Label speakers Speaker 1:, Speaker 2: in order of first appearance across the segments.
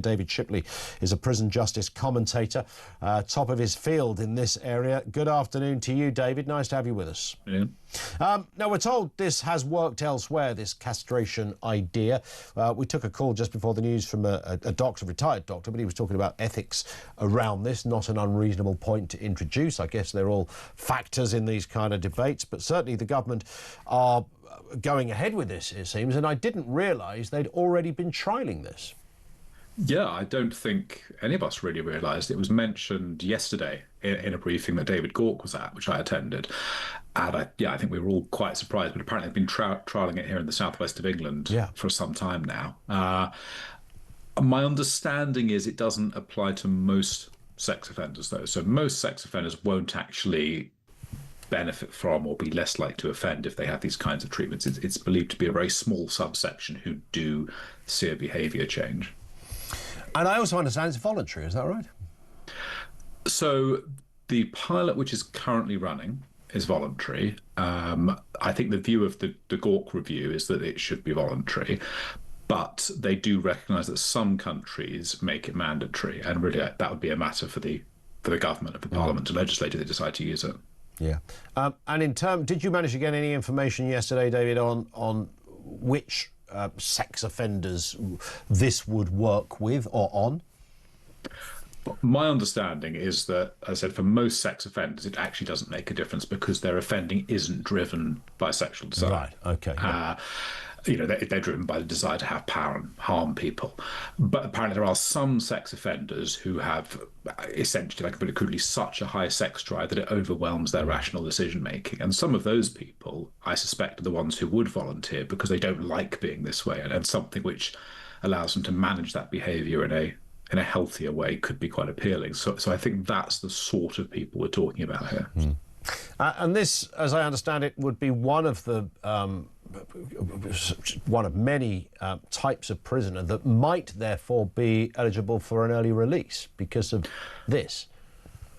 Speaker 1: David Shipley is a prison justice commentator, top of his field in this area. Good afternoon to you, David. Nice to have you with us.
Speaker 2: Yeah.
Speaker 1: Now, we're told this has worked elsewhere, this castration idea. We took a call just before the news from a doctor, retired doctor, but he was talking about ethics around this. Not an unreasonable point to introduce. I guess they're all factors in these kind of debates, but certainly the government are going ahead with this, it seems, and I didn't realise they'd already been trialling this.
Speaker 2: Yeah, I don't think any of us really realised. It was mentioned yesterday in a briefing that David Gauke was at, which I attended. And I think we were all quite surprised, but apparently they've been trialling it here in the southwest of England for some time now. My understanding is it doesn't apply to most sex offenders, though. So most sex offenders won't actually benefit from or be less likely to offend if they have these kinds of treatments. It's believed to be a very small subsection who do see a behaviour change.
Speaker 1: And I also understand it's voluntary, is that right?
Speaker 2: So the pilot, which is currently running, is voluntary. I think the view of the Gauke review is that it should be voluntary, but they do recognise that some countries make it mandatory, and really that would be a matter for the government and for Parliament to legislate if they decide to use it.
Speaker 1: Yeah. And in terms, did you manage to get any information yesterday, David, on which sex offenders this would work with or on?
Speaker 2: My understanding is that, as I said, for most sex offenders, it actually doesn't make a difference because their offending isn't driven by sexual desire.
Speaker 1: Right, OK.
Speaker 2: They're driven by the desire to have power and harm people. But apparently there are some sex offenders who have essentially, like I put it crudely, such a high sex drive that it overwhelms their rational decision making. And some of those people, I suspect, are the ones who would volunteer because they don't like being this way, and something which allows them to manage that behaviour in a healthier way could be quite appealing. So I think that's the sort of people we're talking about here.
Speaker 1: And this, as I understand it, would be one of many types of prisoner that might therefore be eligible for an early release because of this.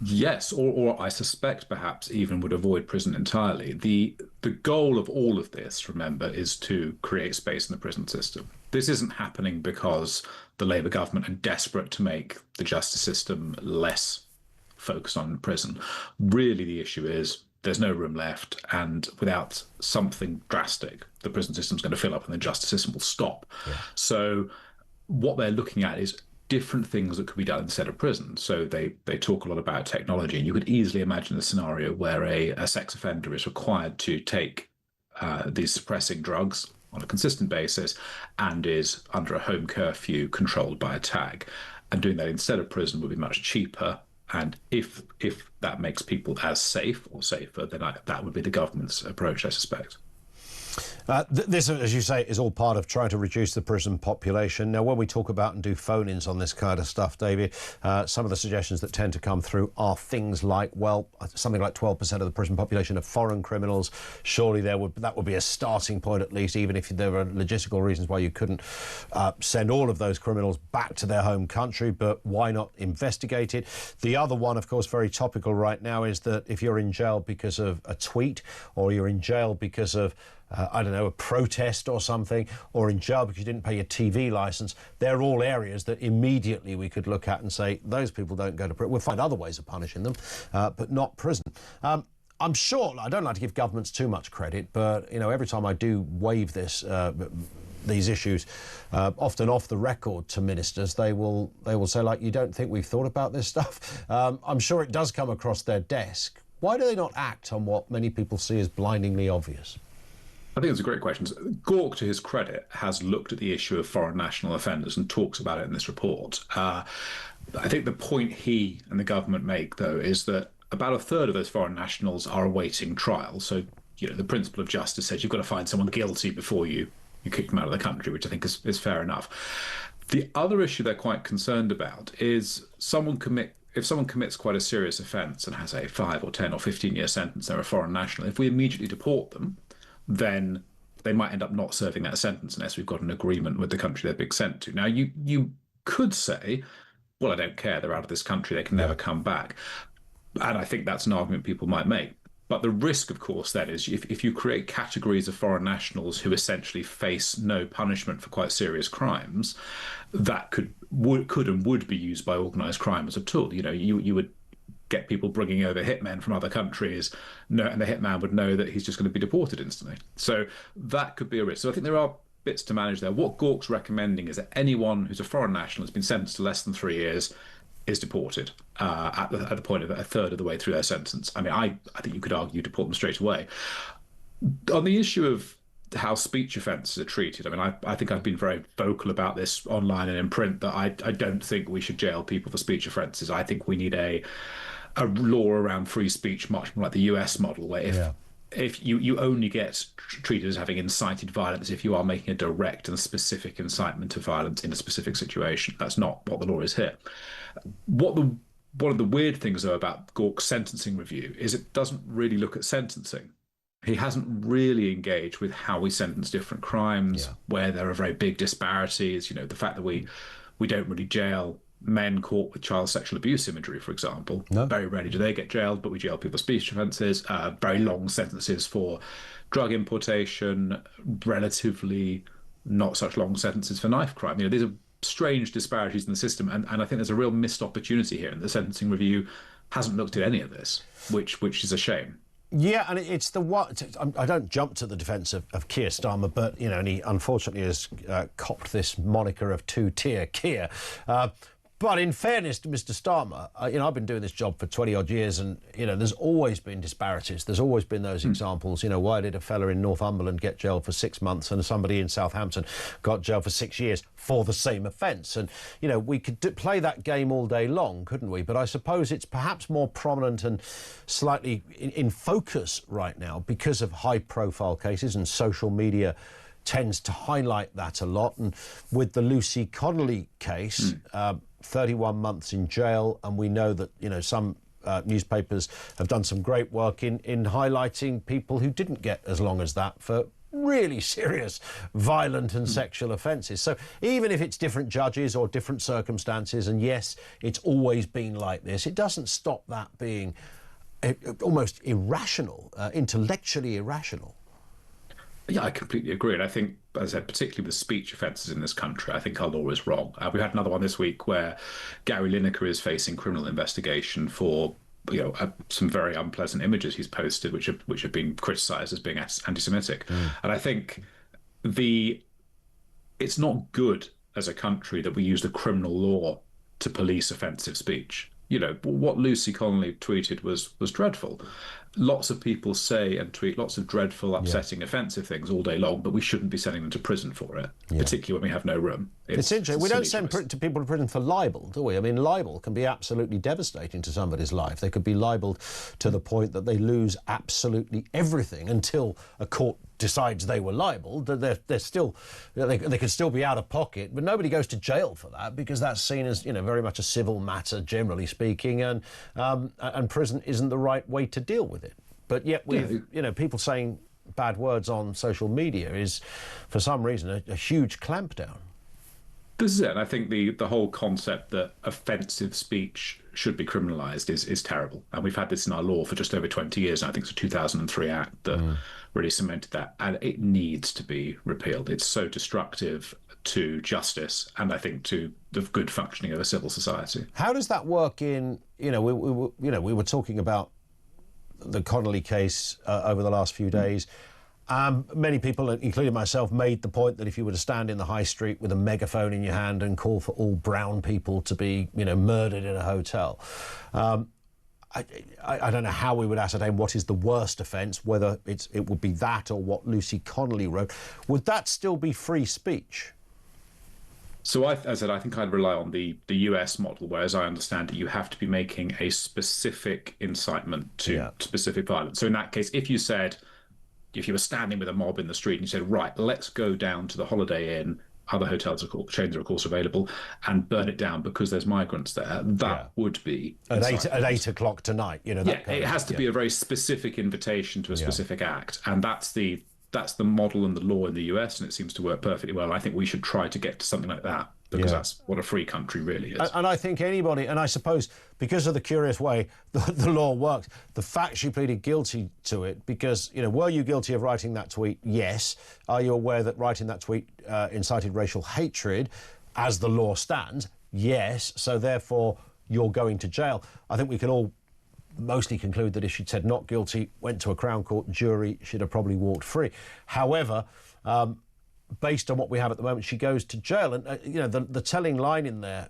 Speaker 2: Yes, or I suspect perhaps even would avoid prison entirely. The goal of all of this, remember, is to create space in the prison system. This isn't happening because the Labour government are desperate to make the justice system less focused on prison. Really, the issue is there's no room left, and without something drastic, the prison system's going to fill up and the justice system will stop. Yeah. So what they're looking at is different things that could be done instead of prison. So they talk a lot about technology, and you could easily imagine a scenario where a sex offender is required to take these suppressing drugs on a consistent basis and is under a home curfew controlled by a tag. And doing that instead of prison would be much cheaper. And if that makes people as safe or safer, then that would be the government's approach, I suspect.
Speaker 1: This, as you say, is all part of trying to reduce the prison population. Now, when we talk about and do phone-ins on this kind of stuff, David, some of the suggestions that tend to come through are things like, well, something like 12% of the prison population are foreign criminals. Surely that would be a starting point, at least, even if there were logistical reasons why you couldn't send all of those criminals back to their home country. But why not investigate it? The other one, of course, very topical right now, is that if you're in jail because of a tweet, or you're in jail because of a protest or something, or in jail because you didn't pay your TV licence, they're all areas that immediately we could look at and say, those people don't go to prison. We'll find other ways of punishing them, but not prison. I'm sure, I don't like to give governments too much credit, but, every time I do wave these issues, often off the record to ministers, they will say, like, you don't think we've thought about this stuff? I'm sure it does come across their desk. Why do they not act on what many people see as blindingly obvious?
Speaker 2: I think it's a great question. Gauke, to his credit, has looked at the issue of foreign national offenders and talks about it in this report. I think the point he and the government make, though, is that about a third of those foreign nationals are awaiting trial. So, the principle of justice says you've got to find someone guilty before you kick them out of the country, which I think is fair enough. The other issue they're quite concerned about is if someone commits quite a serious offence and has a 5 or 10 or 15-year sentence, they're a foreign national. If we immediately deport them, then they might end up not serving that sentence unless we've got an agreement with the country they're being sent to. Now, you could say, well, I don't care, they're out of this country, they can never come back. And I think that's an argument people might make. But the risk, of course, then is if you create categories of foreign nationals who essentially face no punishment for quite serious crimes, that could and would be used by organised crime as a tool. You would get people bringing over hitmen from other countries, and the hitman would know that he's just going to be deported instantly. So that could be a risk. So I think there are bits to manage there. What Gawk's recommending is that anyone who's a foreign national has been sentenced to less than 3 years is deported at the point of a third of the way through their sentence. I mean, I think you could argue deport them straight away. On the issue of how speech offences are treated, I mean, I think I've been very vocal about this online and in print, that I don't think we should jail people for speech offences. I think we need a law around free speech, much more like the US model, where if you only get treated as having incited violence if you are making a direct and specific incitement of violence in a specific situation. That's not what the law is here. One of the weird things, though, about Gawk's sentencing review is it doesn't really look at sentencing. He hasn't really engaged with how we sentence different crimes, where there are very big disparities. The fact that we don't really jail men caught with child sexual abuse imagery, for example. No. Very rarely do they get jailed, but we jail people for speech offences. Very long sentences for drug importation, relatively not such long sentences for knife crime. These are strange disparities in the system, and I think there's a real missed opportunity here, and the sentencing review hasn't looked at any of this, which is a shame.
Speaker 1: Yeah, and it's the what. I don't jump to the defence of Keir Starmer, but and he unfortunately has copped this moniker of two-tier Keir. But in fairness to Mr. Starmer, I've been doing this job for 20 odd years, and there's always been disparities. There's always been those examples. Why did a fella in Northumberland get jailed for 6 months and somebody in Southampton got jailed for 6 years for the same offence? And we could play that game all day long, couldn't we? But I suppose it's perhaps more prominent and slightly in focus right now because of high-profile cases, and social media tends to highlight that a lot. And with the Lucy Connolly case, 31 months in jail, and we know that some newspapers have done some great work in highlighting people who didn't get as long as that for really serious violent and sexual offences. So even if it's different judges or different circumstances, and yes, it's always been like this, it doesn't stop that being almost irrational, intellectually irrational.
Speaker 2: Yeah, I completely agree. And I think, as I said, particularly with speech offences in this country, I think our law is wrong. We had another one this week where Gary Lineker is facing criminal investigation for some very unpleasant images he's posted, which have been criticised as being anti-Semitic. And I think it's not good as a country that we use the criminal law to police offensive speech. What Lucy Connolly tweeted was dreadful. Lots of people say and tweet lots of dreadful, upsetting, offensive things all day long, but we shouldn't be sending them to prison for it, particularly when we have no room.
Speaker 1: It's interesting. We don't send people to prison for libel, do we? I mean, libel can be absolutely devastating to somebody's life. They could be libelled to the point that they lose absolutely everything until a court decides they were libelled. They're still, they could still be out of pocket, but nobody goes to jail for that because that's seen as very much a civil matter, generally speaking, and prison isn't the right way to deal with it. But yet, people saying bad words on social media is, for some reason, a huge clampdown.
Speaker 2: This is it. And I think the whole concept that offensive speech should be criminalised is terrible. And we've had this in our law for just over 20 years. And I think it's a 2003 Act that really cemented that. And it needs to be repealed. It's so destructive to justice and I think to the good functioning of a civil society.
Speaker 1: How does that work in, we were talking about the Connolly case over the last few days. Many people, including myself, made the point that if you were to stand in the high street with a megaphone in your hand and call for all brown people to be, murdered in a hotel, I don't know how we would ascertain what is the worst offence, whether it would be that or what Lucy Connolly wrote. Would that still be free speech?
Speaker 2: So as I said, I think I'd rely on the US model, where, as I understand it, you have to be making a specific incitement to specific violence. So in that case, if you were standing with a mob in the street and you said, right, let's go down to the Holiday Inn, other hotels chains are of course available, and burn it down because there's migrants there, that would be
Speaker 1: at 8 o'clock tonight.
Speaker 2: It has to be a very specific invitation to a specific act, and that's the model and the law in the US, and it seems to work perfectly well. I think we should try to get to something like that because that's what a free country really is.
Speaker 1: And I think anybody, and I suppose because of the curious way the law works, the fact she pleaded guilty to it, because, you know, were you guilty of writing that tweet? Yes. Are you aware that writing that tweet incited racial hatred as the law stands? Yes. So therefore, you're going to jail. I think we can all mostly conclude that if she'd said not guilty, went to a Crown Court jury, she'd have probably walked free. However, based on what we have at the moment, she goes to jail. And, you know, the telling line in there,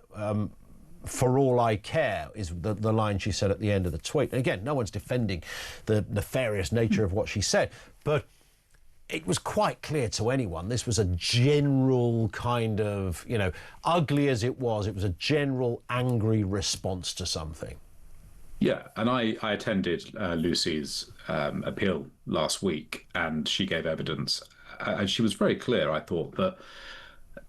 Speaker 1: for all I care, is the line she said at the end of the tweet. And again, no one's defending the nefarious nature of what she said, but it was quite clear to anyone this was a general kind of, you know, ugly as it was a general angry response to something.
Speaker 2: Yeah, and I attended Lucy's appeal last week, and she gave evidence. And she was very clear, I thought, that,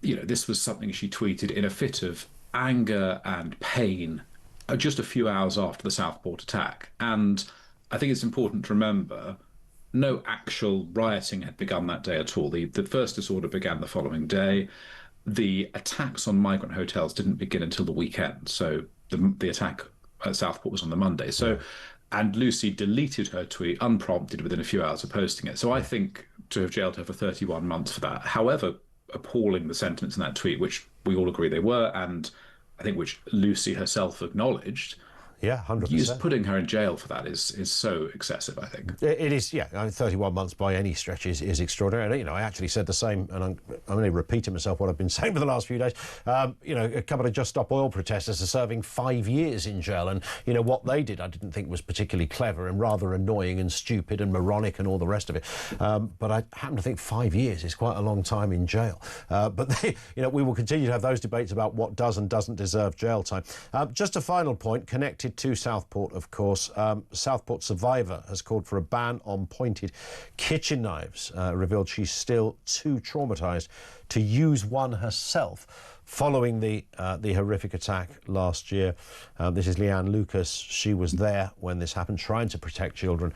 Speaker 2: you know, this was something she tweeted in a fit of anger and pain just a few hours after the Southport attack. And I think it's important to remember no actual rioting had begun that day at all. The first disorder began the following day. The attacks on migrant hotels didn't begin until the weekend. So the attack at Southport was on the Monday. So, and Lucy deleted her tweet unprompted within a few hours of posting it. So I think to have jailed her for 31 months for that, however appalling the sentiments in that tweet, which we all agree they were, and I think which Lucy herself acknowledged,
Speaker 1: yeah, 100%.
Speaker 2: Just putting her in jail for that is so excessive, I think.
Speaker 1: It is, yeah. I mean, 31 months by any stretch is extraordinary. You know, I actually said the same, and I'm only repeating myself what I've been saying for the last few days. You know, a couple of Just Stop Oil protesters are serving 5 years in jail, and, you know, what they did I didn't think was particularly clever and rather annoying and stupid and moronic and all the rest of it. But I happen to think 5 years is quite a long time in jail. But, you know, we will continue to have those debates about what does and doesn't deserve jail time. Just a final point connected to Southport, of course. Southport survivor has called for a ban on pointed kitchen knives, revealed she's still too traumatised to use one herself following the horrific attack last year. This is Leanne Lucas. She was there when this happened, trying to protect children.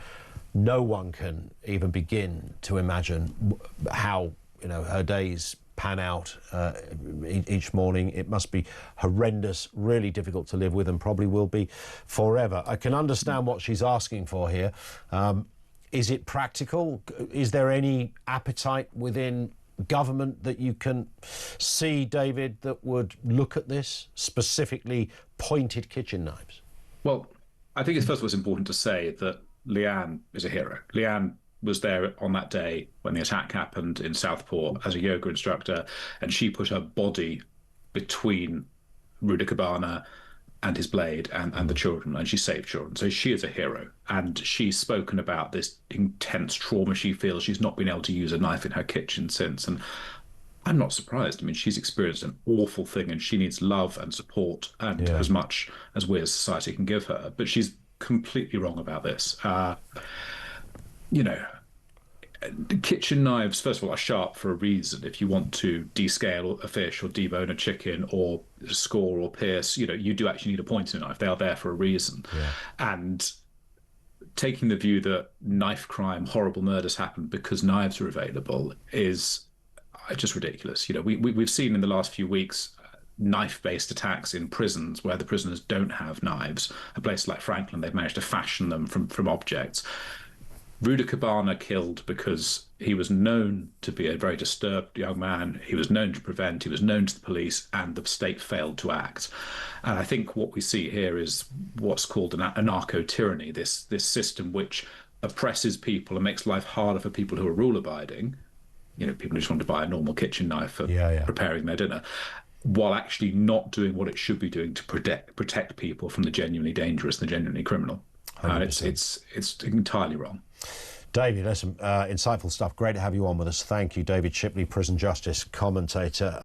Speaker 1: No one can even begin to imagine how, you know, her days pan out each morning. It must be horrendous, really difficult to live with, and probably will be forever. I can understand what she's asking for here. Is it practical? Is there any appetite within government that you can see, David, that would look at this, specifically pointed kitchen knives?
Speaker 2: Well, I think it's first of all it's important to say that Leanne is a hero. Leanne was there on that day when the attack happened in Southport as a yoga instructor, and she put her body between Rudy Cabana and his blade and the children, and she saved children. So she is a hero, and she's spoken about this intense trauma she feels. She's not been able to use a knife in her kitchen since, and I'm not surprised. I mean, she's experienced an awful thing, and she needs love and support and as much as we as society can give her. But she's completely wrong about this. You know, kitchen knives, first of all, are sharp for a reason. If you want to descale a fish or debone a chicken or score or pierce, you know, you do actually need a pointing knife. They are there for a reason. And taking the view that knife crime, horrible murders happen because knives are available is just ridiculous. You know, we've seen in the last few weeks knife-based attacks in prisons where the prisoners don't have knives. A place like Franklin, they've managed to fashion them from objects. Rudy Cabana killed because he was known to be a very disturbed young man. He was known to prevent, he was known to the police, and the state failed to act. And I think what we see here is what's called an anarcho-tyranny, this system which oppresses people and makes life harder for people who are rule-abiding. You know, people who just want to buy a normal kitchen knife for preparing their dinner, while actually not doing what it should be doing to protect people from the genuinely dangerous, the genuinely criminal. It's entirely wrong.
Speaker 1: David, that's some insightful stuff. Great to have you on with us. Thank you, David Shipley, prison justice commentator.